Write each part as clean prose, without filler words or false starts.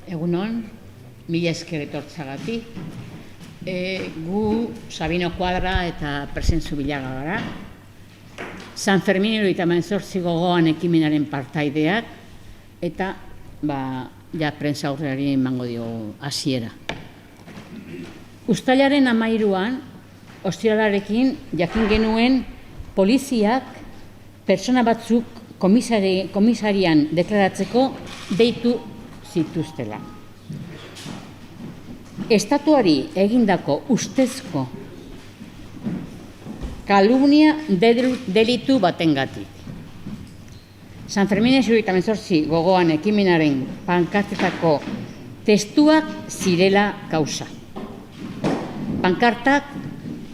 Egunon, mila esker etortzagatik. Gu Sabino Kuadra eta Presentzu Bilaga gara. San Fermin 78 gogoan ekimenaren partaideak eta prentsa aurreari emango diogu hasiera. Uztailaren 13an, ostiralarekin jakin genuen poliziak pertsona batzuk komisarian deklaratzeko deitu zituztela. Estatuari egindako ustezko kalumnia delitu batengatik. San Fermin 78 gogoan ekimenaren pankartetako testuak zirela kausa. Pankartak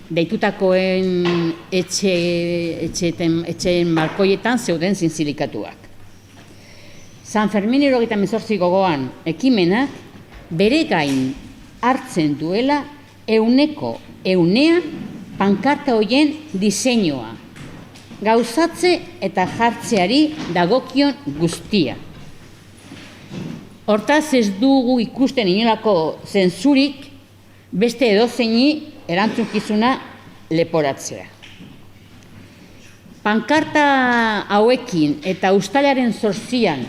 deitutakoen etxeen balkoietan zeuden zintzilikatuak. San Fermin 78 gogoan ekimenak bere gain hartzen duela 100% pankarta hoien diseinua, gauzatze eta jartzeari dagokion guztia. Hortaz ez dugu ikusten inolako zentzurik beste edozeini erantzukizuna leporatzea. Pankarta hauekin eta uztailaren 8an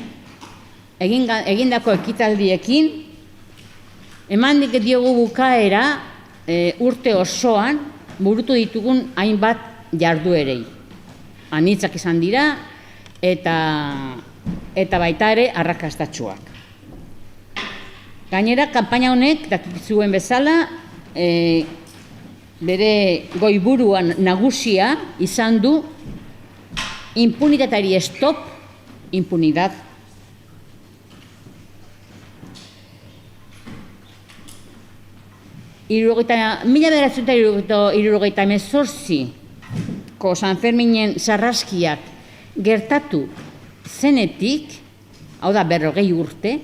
egindako ekitaldiekin emandik diogu bukaera urte osoan burutu ditugun hainbat jarduerei. Anitzak izan dira eta baita ere arrakastatsuak. Gainera, kanpaina honek dakizuen bezala bere goiburuan nagusia izan du impunitateari stop, impunidad. Mila 1978ko San Ferminen sarraskiak gertatu zenetik, hau da 40 urte,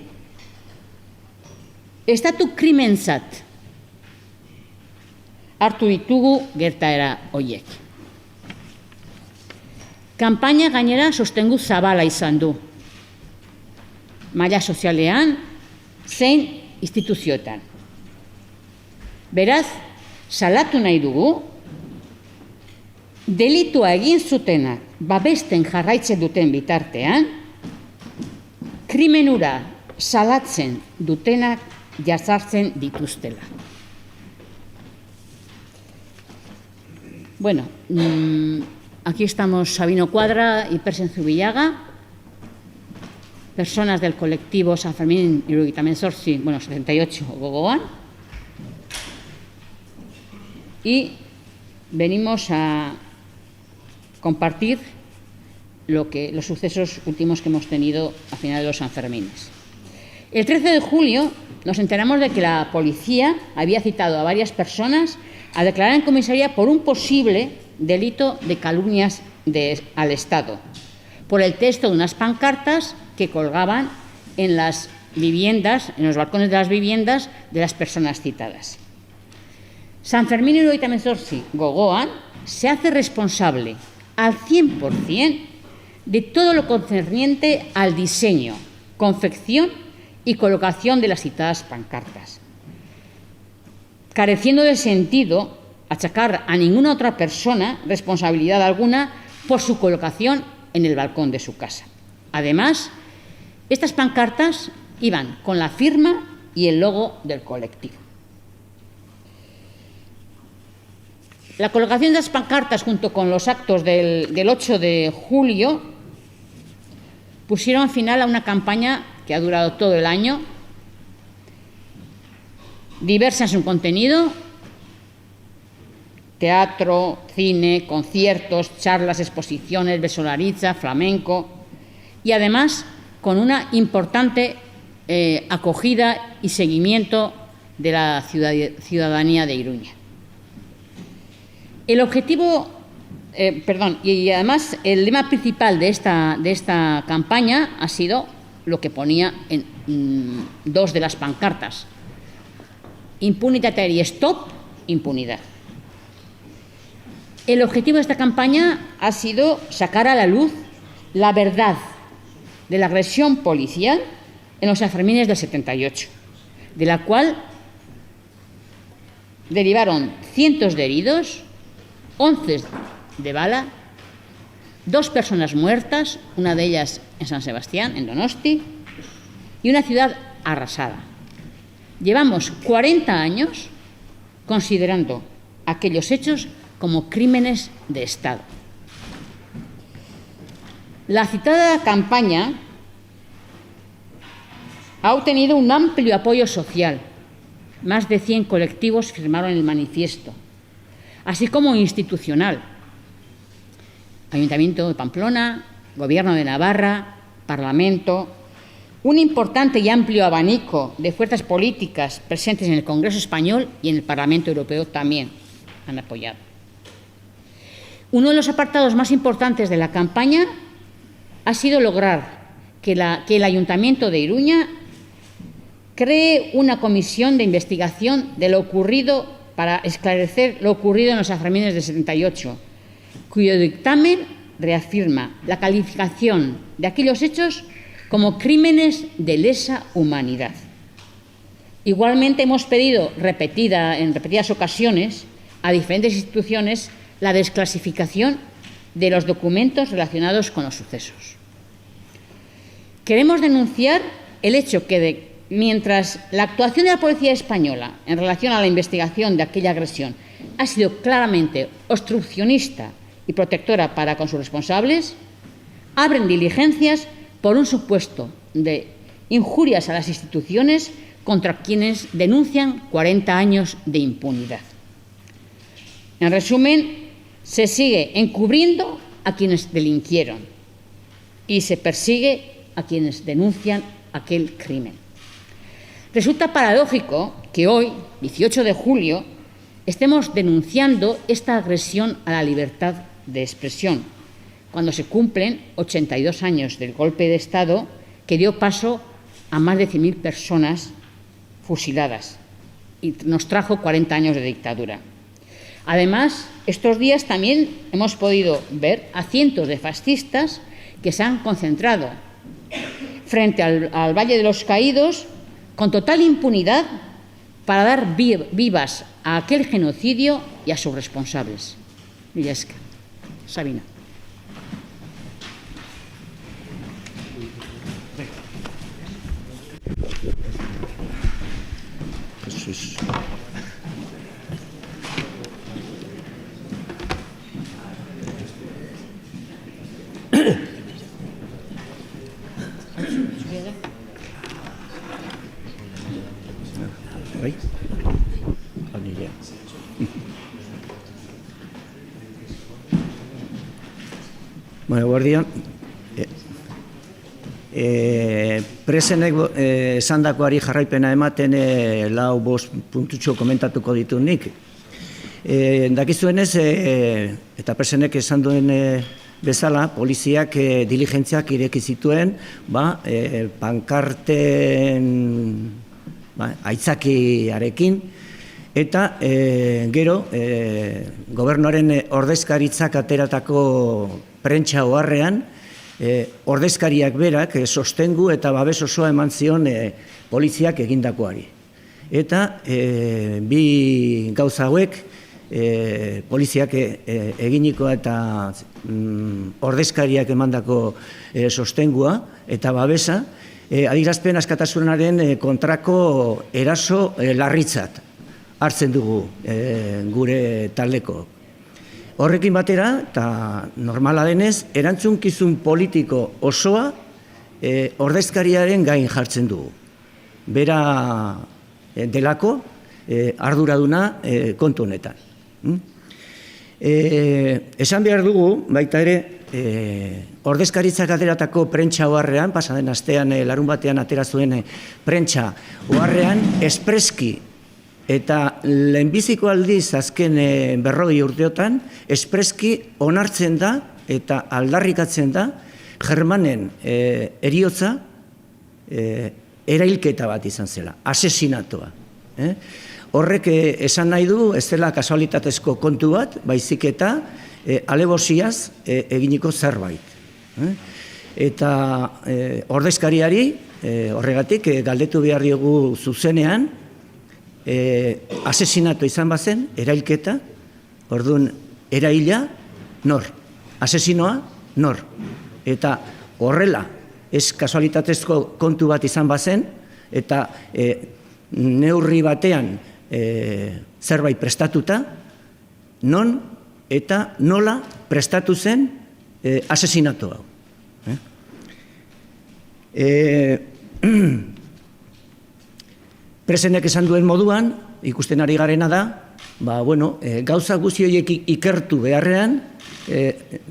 estatu krimentzat hartu ditugu gertaera horiek. Kanpaina gainera sostengu zabala izan du, maila sozialean zein instituzioetan. Beraz, salatu nahi dugu, delitua egin zutenak babesten jarraitzen duten bitartean, krimenura salatzen dutenak jazartzen dituztela. Bueno, aquí estamos Sabino Kuadra y Presentzu Bilaga, personas del colectivo San Fermin 78 gogoan, y venimos a compartir los sucesos últimos que hemos tenido a final de los Sanfermines. El 13 de julio nos enteramos de que la policía había citado a varias personas a declarar en comisaría por un posible delito de calumnias al Estado, por el texto de unas pancartas que colgaban en las viviendas, en los balcones de las viviendas de las personas citadas. San Fermin 78 gogoan se hace responsable al 100% de todo lo concerniente al diseño, confección y colocación de las citadas pancartas, careciendo de sentido achacar a ninguna otra persona responsabilidad alguna por su colocación en el balcón de su casa. Además, estas pancartas iban con la firma y el logo del colectivo. La colocación de las pancartas junto con los actos del 8 de julio pusieron final a una campaña que ha durado todo el año, diversa en su contenido: teatro, cine, conciertos, charlas, exposiciones, besolariza, flamenco, y además con una importante acogida y seguimiento de la ciudadanía de Iruña. El objetivo, y además el lema principal de esta campaña ha sido lo que ponía en dos de las pancartas: impunitateari stop, impunidad. El objetivo de esta campaña ha sido sacar a la luz la verdad de la agresión policial en los Sanfermines del 78, de la cual derivaron cientos de heridos, 11 de bala, 2 personas muertas, una de ellas en San Sebastián, en Donosti, y una ciudad arrasada. Llevamos 40 años considerando aquellos hechos como crímenes de Estado. La citada campaña ha obtenido un amplio apoyo social. Más de 100 colectivos firmaron el manifiesto, así como institucional. Ayuntamiento de Pamplona, Gobierno de Navarra, Parlamento, un importante y amplio abanico de fuerzas políticas presentes en el Congreso Español y en el Parlamento Europeo también han apoyado. Uno de los apartados más importantes de la campaña ha sido lograr que el Ayuntamiento de Iruña cree una comisión de investigación de lo ocurrido para esclarecer lo ocurrido en los Sanfermines del 78, cuyo dictamen reafirma la calificación de aquellos hechos como crímenes de lesa humanidad. Igualmente hemos pedido en repetidas ocasiones a diferentes instituciones la desclasificación de los documentos relacionados con los sucesos. Queremos denunciar el hecho que mientras la actuación de la policía española en relación a la investigación de aquella agresión ha sido claramente obstruccionista y protectora para con sus responsables, abren diligencias por un supuesto de injurias a las instituciones contra quienes denuncian 40 años de impunidad. En resumen, se sigue encubriendo a quienes delinquieron y se persigue a quienes denuncian aquel crimen. Resulta paradójico que hoy, 18 de julio, estemos denunciando esta agresión a la libertad de expresión, cuando se cumplen 82 años del golpe de Estado que dio paso a más de 100.000 personas fusiladas y nos trajo 40 años de dictadura. Además, estos días también hemos podido ver a cientos de fascistas que se han concentrado frente al Valle de los Caídos con total impunidad para dar vivas a aquel genocidio y a sus responsables. Mila esker. Sabina. Jesús. Bai? Anila. Bueno, guardian, presenek esandakoari jarraipena ematen lau bost puntutxo komentatuko ditu nik. Dakizuenez, eta presenek esan duen bezala, poliziak diligentziak ireki zituen, pankarten aitzakiarekin, eta gero gobernuaren ordezkaritzak ateratako prentsa oharrean ordezkariak berak sostengu eta babes osoa eman zion poliziak egindakoari. Eta bi gauza hauek poliziak eginikoa eta ordezkariak emandako sostengua eta babesa adierazpen askatasunaren kontrako eraso larritzat hartzen dugu gure taldeko. Horrekin batera, eta normala denez, erantzunkizun politiko osoa ordezkariaren gain jartzen dugu. Bera delako arduraduna kontu honetan. Esan behar dugu, baita ere, ordezkaritzak ateratako prentsa oharrean, pasaden astean larun batean atera zuen prentsa oharrean, espreski eta lehenbiziko aldiz azken 40 urteotan, espreski onartzen da eta aldarrikatzen da Germanen heriotza erailketa bat izan zela, asesinatoa. Horrek esan nahi du, ez dela kasualitatezko kontu bat, baizik eta alebosiaz eginiko zerbait. Eta ordezkariari horregatik, galdetu behar diogu zuzenean, asesinatu izan bazen, erailketa, orduan, eraila, nor? Asesinoa, nor? Eta horrela, ez kasualitatezko kontu bat izan bazen, eta neurri batean zerbait prestatuta, non eta nola prestatu zen asesinatu hau. Presenek esan duen moduan, ikusten ari garena da, gauza guzti horiek ikertu beharrean,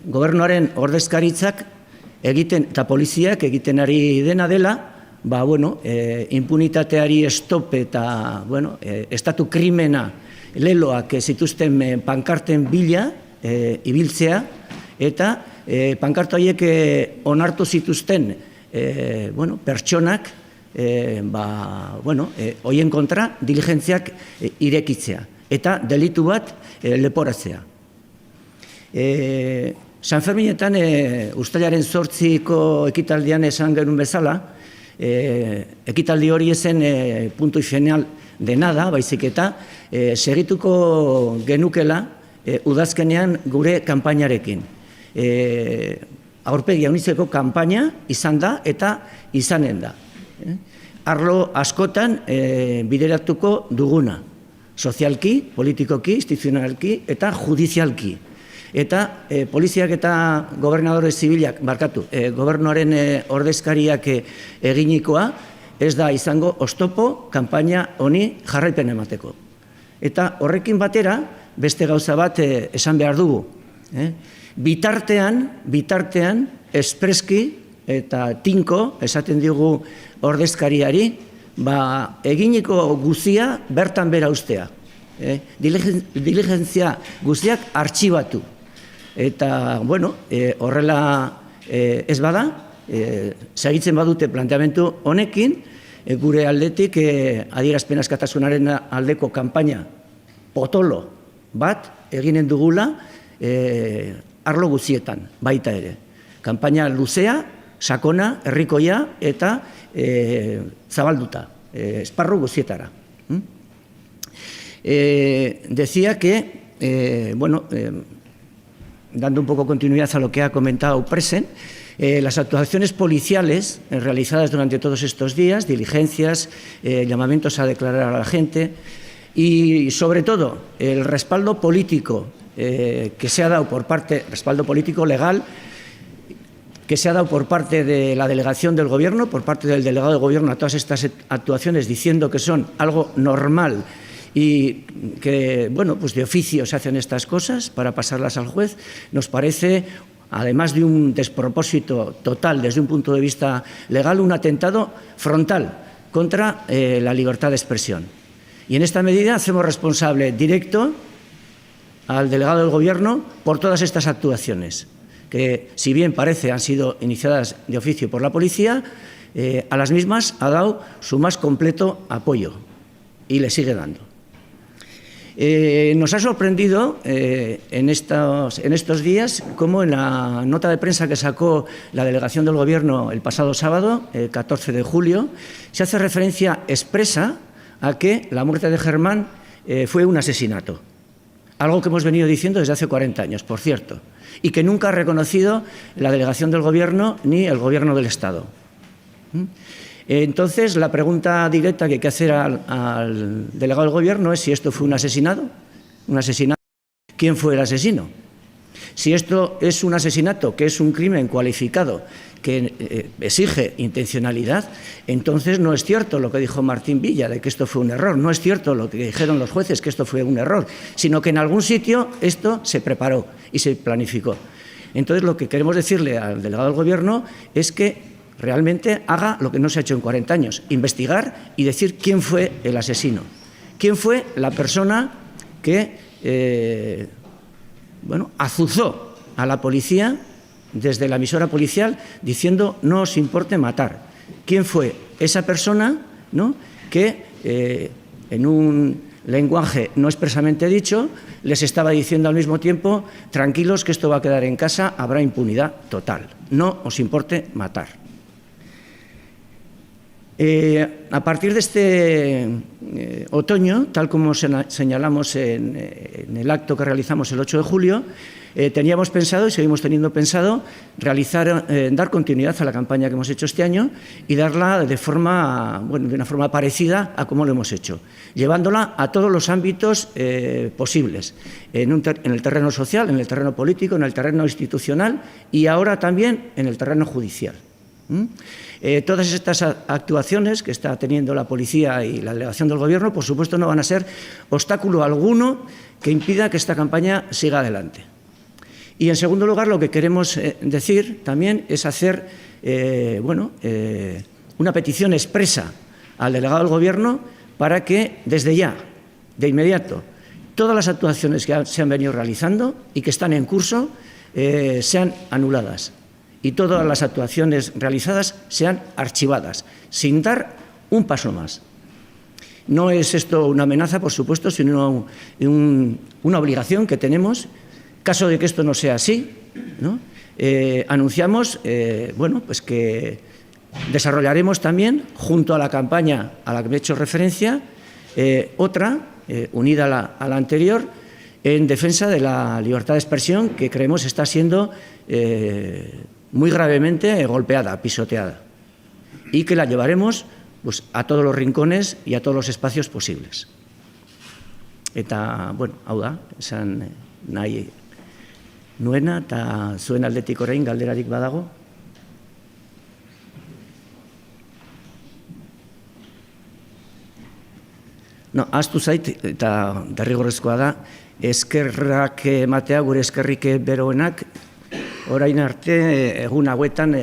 gobernuaren ordezkaritzak egiten, eta poliziak egiten ari dena dela, impunitateari stop eta, estatu krimena leloak zituzten pankarten bila ibiltzea, eta pankarta horiek onartu zituzten pertsonak, hoien kontra diligentziak irekitzea, eta delitu bat leporatzea. San Ferminetan, uztailaren 8ko ekitaldian esan genuen bezala, ekitaldi hori ezen punto y final de nada, baizik eta segituko genukela udazkenean gure kanpainarekin. Aurpegi haunitzeko kanpaina izan da eta izanen da. Arlo askotan bideratuko duguna, sozialki, politikoki, instituzionalki eta judizialki. Eta poliziak eta gobernadore zibilak, gobernuaren ordezkariak eginikoa, ez da izango oztopo kanpaina honi jarraipen emateko. Eta horrekin batera, beste gauza bat esan behar dugu. Bitartean, espreski eta tinko, esaten diogu ordezkariari, eginiko guzia bertan bera ustea. Diligentzia guztiak artxibatu. Eta, horrela ez bada, segitzen badute planteamentu honekin, gure aldetik adierazpen askatasunaren aldeko kanpaina potolo bat eginen dugula arlo guztietan, baita ere. Kanpaina luzea, sakona, herrikoia eta zabalduta, esparru guztietara. Decía que, dando un poco continuidad a lo que ha comentado Presen, las actuaciones policiales realizadas durante todos estos días, diligencias, llamamientos a declarar a la gente y, sobre todo, el respaldo político que se ha dado por parte, respaldo político legal, que se ha dado por parte de la delegación del Gobierno, por parte del delegado del Gobierno a todas estas actuaciones, diciendo que son algo normal y que, de oficio se hacen estas cosas para pasarlas al juez, nos parece, además de un despropósito total desde un punto de vista legal, un atentado frontal contra la libertad de expresión. Y en esta medida hacemos responsable directo al delegado del Gobierno por todas estas actuaciones, que si bien parece han sido iniciadas de oficio por la policía, a las mismas ha dado su más completo apoyo y le sigue dando. Nos ha sorprendido en estos días cómo en la nota de prensa que sacó la delegación del Gobierno el pasado sábado, el 14 de julio, se hace referencia expresa a que la muerte de Germán fue un asesinato. Algo que hemos venido diciendo desde hace 40 años, por cierto, y que nunca ha reconocido la delegación del Gobierno ni el Gobierno del Estado. Entonces, la pregunta directa que hay que hacer al delegado del Gobierno es si esto fue un asesinato, ¿quién fue el asesino? Si esto es un asesinato, que es un crimen cualificado, que exige intencionalidad, entonces no es cierto lo que dijo Martín Villa de que esto fue un error, no es cierto lo que dijeron los jueces que esto fue un error, sino que en algún sitio esto se preparó y se planificó. Entonces, lo que queremos decirle al delegado del Gobierno es que realmente haga lo que no se ha hecho en 40 años, investigar y decir quién fue el asesino, quién fue la persona que azuzó a la policía desde la emisora policial diciendo no os importe matar. ¿Quién fue esa persona, que en un lenguaje no expresamente dicho les estaba diciendo al mismo tiempo tranquilos que esto va a quedar en casa, habrá impunidad total, no os importe matar? A partir de este otoño, tal como señalamos en el acto que realizamos el 8 de julio, teníamos pensado y seguimos teniendo pensado dar continuidad a la campaña que hemos hecho este año y darla de una forma parecida a como lo hemos hecho, llevándola a todos los ámbitos posibles, en el terreno social, en el terreno político, en el terreno institucional y ahora también en el terreno judicial. Todas estas actuaciones que está teniendo la policía y la delegación del Gobierno, por supuesto, no van a ser obstáculo alguno que impida que esta campaña siga adelante. Y, en segundo lugar, lo que queremos decir también es hacer una petición expresa al delegado del Gobierno para que, desde ya, de inmediato, todas las actuaciones que se han venido realizando y que están en curso sean anuladas y todas las actuaciones realizadas sean archivadas, sin dar un paso más. No es esto una amenaza, por supuesto, sino una obligación que tenemos. Caso de que esto no sea así, ¿no? Anunciamos pues que desarrollaremos también, junto a la campaña a la que he hecho referencia, otra, unida a la anterior, en defensa de la libertad de expresión, que creemos está siendo muy gravemente golpeada, pisoteada, y que la llevaremos pues, a todos los rincones y a todos los espacios posibles. Eta, hau da, esan nahi nuena, eta zuen aldetik orain galderarik badago. No, ahaztu zait, eta derrigorrezkoa da, eskerrak ematea, gure eskerrik beroenak, orain arte, egun hauetan,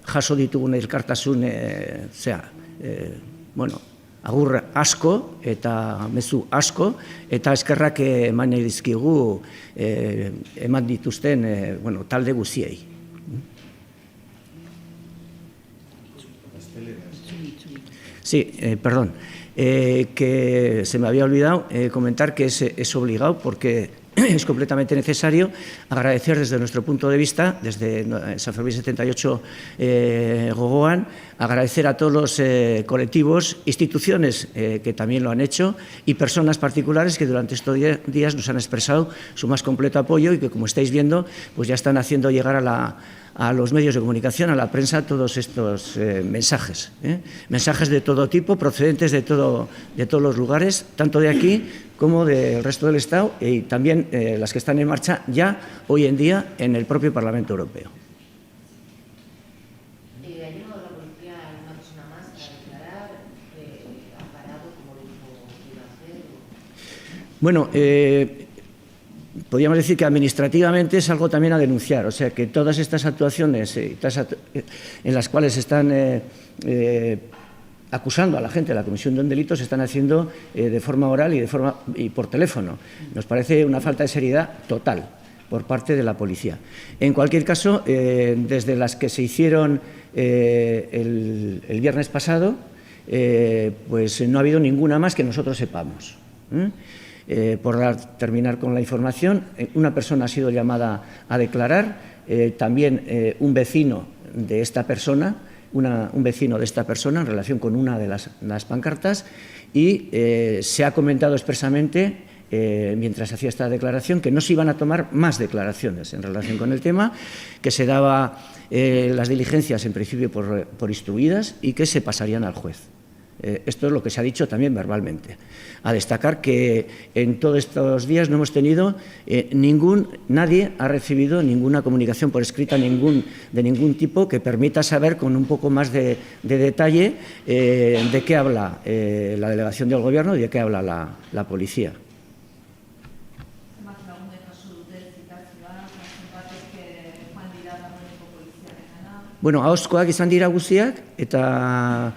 jaso ditugun elkartasun, agur asko eta mezu asko, eta eskerrak eman nahi dizkigu eman dituzten talde guziei. Sí, perdón, que se me había olvidado comentar que es obligado porque es completamente necesario agradecer desde nuestro punto de vista, desde San Fermín 78 Gogoan, agradecer a todos los colectivos, instituciones que también lo han hecho y personas particulares que durante estos días nos han expresado su más completo apoyo y que, como estáis viendo, pues ya están haciendo llegar a los medios de comunicación, a la prensa, todos estos mensajes. Mensajes de todo tipo, procedentes de todos los lugares, tanto de aquí como del resto del Estado y también las que están en marcha ya hoy en día en el propio Parlamento Europeo. ¿Ha llamado la policía a una persona más para declarar? ¿Ha parado como dijo que iba a hacer? Bueno, podríamos decir que administrativamente es algo también a denunciar, o sea que todas estas actuaciones en las cuales están acusando a la gente de la comisión de un delito se están haciendo de forma oral y por teléfono. Nos parece una falta de seriedad total por parte de la policía. En cualquier caso, desde las que se hicieron el viernes pasado, pues no ha habido ninguna más que nosotros sepamos. Por terminar con la información, una persona ha sido llamada a declarar, también un vecino de esta persona, en relación con una de las pancartas y se ha comentado expresamente, mientras hacía esta declaración, que no se iban a tomar más declaraciones en relación con el tema, que se daba las diligencias en principio por instruidas y que se pasarían al juez. Esto es lo que se ha dicho también verbalmente. A destacar que en todos estos días no hemos tenido nadie ha recibido ninguna comunicación por escrita de ningún tipo que permita saber con un poco más de detalle de qué habla la delegación del Gobierno y de qué habla la policía. Bueno, ahozkoak izan dira guztiak, eta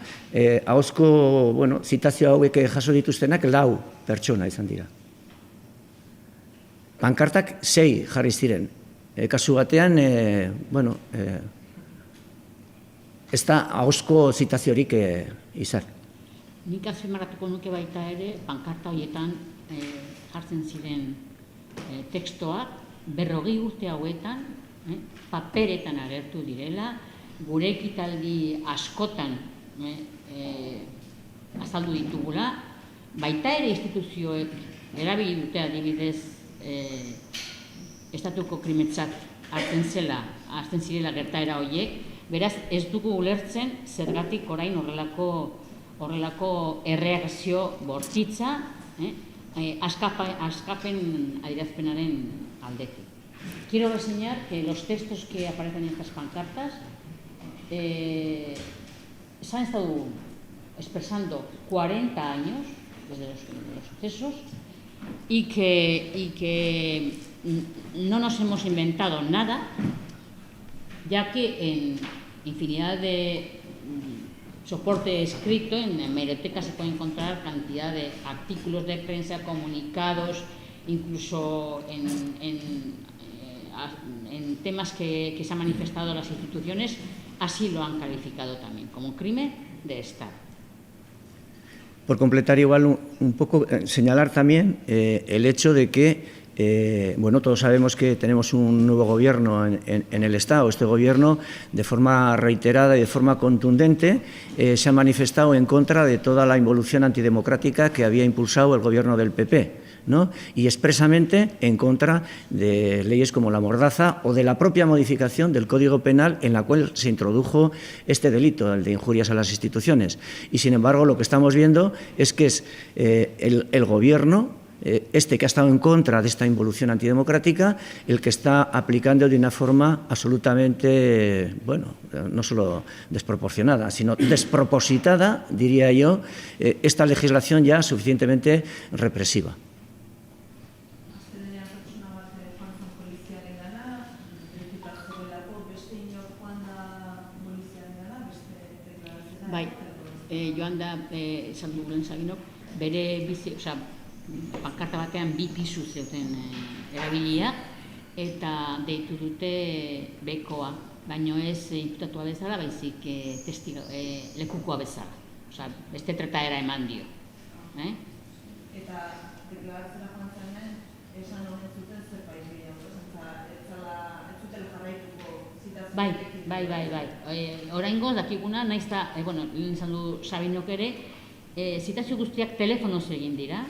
ahozko zitazio hauek jaso dituztenak 4 pertsona izan dira. Pankartak 6 jarri ziren. Kasu batean, ez da ahozko zitaziorik izan. Nik azpimarratuko nuke baita ere, pankarta horietan jartzen ziren tekstoak 40 urte hauetan paperetan agertu direla, gure ekitaldi askotan azaldu ditugula, baita ere instituzioek erabili dute adibidez estatuko krimentzat hartzen zirela gertaera horiek, beraz ez dugu ulertzen zergatik orain horrelako erreakzio bortitza askapen adierazpenaren aldetik. Quiero reseñar que los textos que aparecen en estas pancartas se han estado expresando 40 años desde los sucesos y que no nos hemos inventado nada, ya que en infinidad de soporte escrito, en hemeroteca se puede encontrar cantidad de artículos de prensa, comunicados, incluso en temas que se han manifestado las instituciones, así lo han calificado también, como crimen de Estado. Por completar igual un poco, señalar también el hecho de que bueno, todos sabemos que tenemos un nuevo gobierno en el Estado. Este gobierno, de forma reiterada y de forma contundente, se ha manifestado en contra de toda la involución antidemocrática que había impulsado el gobierno del PP, ¿no? Y expresamente en contra de leyes como la Mordaza o de la propia modificación del Código Penal en la cual se introdujo este delito, el de injurias a las instituciones. Y, sin embargo, lo que estamos viendo es que es el Gobierno, que ha estado en contra de esta involución antidemocrática, el que está aplicando de una forma absolutamente, bueno, no solo desproporcionada, sino despropositada, diría yo, esta legislación ya suficientemente represiva. Bai, joan da, esan dugulen Sabinok, bere bizi, pankarta batean 2 pisu zeuten erabilia, eta deitu dute bekoa, baino ez imputatua bezala, baizik lekukoa bezala. Beste trataera eman dio. Eta deklaratzera joan zenean, esan honen zuten zerbait gehiago, ez zutela jarraituko zitazioekin. Bai. Oraingo dakiguna, naiz eta, lehen izan du Sabinok ere, zitazio guztiak telefonoz egin dira,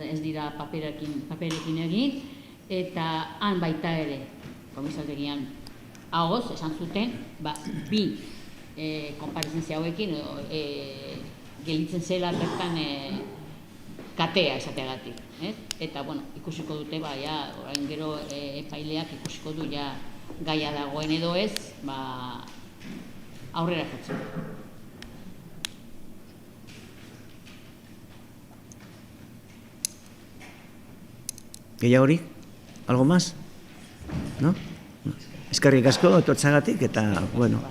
ez dira paperekin egin, eta han baita ere, komisaldegian ahoz, esan zuten, 2 konparezentzia hauekin gelditzen zela bertan katea esateagatik. Eta, ikusiko dute, orain gero epaileak ikusiko du gaia dagoen edo ez, aurrera jotzen. Gehiagorik? Algo más? No? Eskerrik asko etortzeagatik eta, bueno.